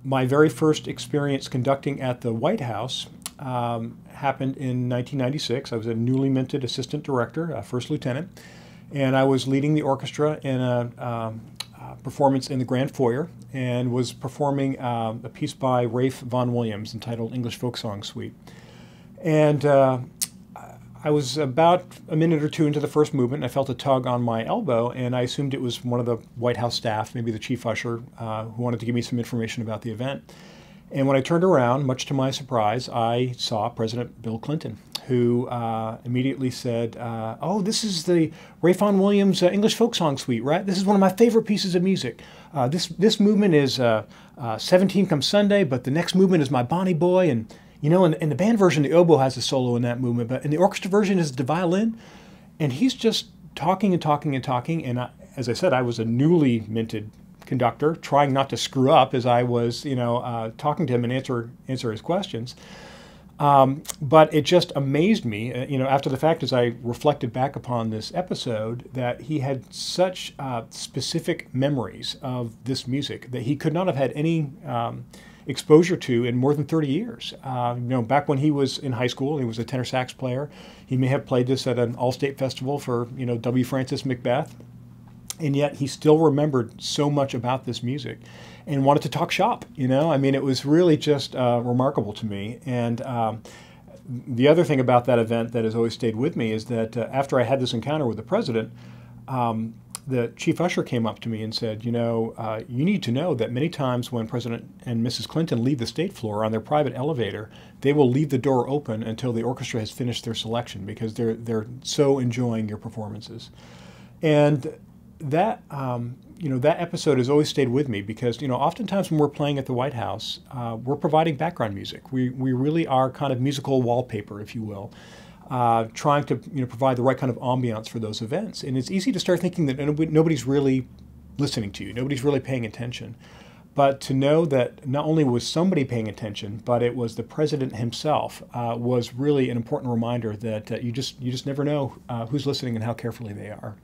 My very first experience conducting at the White House happened in 1996. I was a newly minted assistant director, a first lieutenant, and I was leading the orchestra in a performance in the Grand Foyer and was performing a piece by Ralph Vaughan Williams entitled English Folk Song Suite. And I was about a minute or two into the first movement, and I felt a tug on my elbow, and I assumed it was one of the White House staff, maybe the chief usher, who wanted to give me some information about the event. And when I turned around, much to my surprise, I saw President Bill Clinton, who immediately said, oh, this is the Ralph Vaughan Williams English Folk Song Suite, right? This is one of my favorite pieces of music. This movement is 17 Come Sunday, but the next movement is My Bonnie Boy, and you know, in the band version, the oboe has a solo in that movement, but in the orchestra version is the violin. And he's just talking and talking and talking. And as I said, I was a newly minted conductor, trying not to screw up as I was, talking to him and answer his questions. But it just amazed me, after the fact, as I reflected back upon this episode, that he had such specific memories of this music that he could not have had any exposure to in more than 30 years. Back when he was in high school, he was a tenor sax player. He may have played this at an all-state festival for, W. Francis Macbeth. And yet he still remembered so much about this music and wanted to talk shop, it was really just remarkable to me. And the other thing about that event that has always stayed with me is that after I had this encounter with the president, the chief usher came up to me and said, you need to know that many times when President and Mrs. Clinton leave the state floor on their private elevator, they will leave the door open until the orchestra has finished their selection because they're so enjoying your performances. And that that episode has always stayed with me because oftentimes when we're playing at the White House, we're providing background music. We really are kind of musical wallpaper, if you will. Trying to provide the right kind of ambiance for those events. And it's easy to start thinking that nobody's really listening to you, nobody's really paying attention. But to know that not only was somebody paying attention, but it was the president himself was really an important reminder that you just never know who's listening and how carefully they are.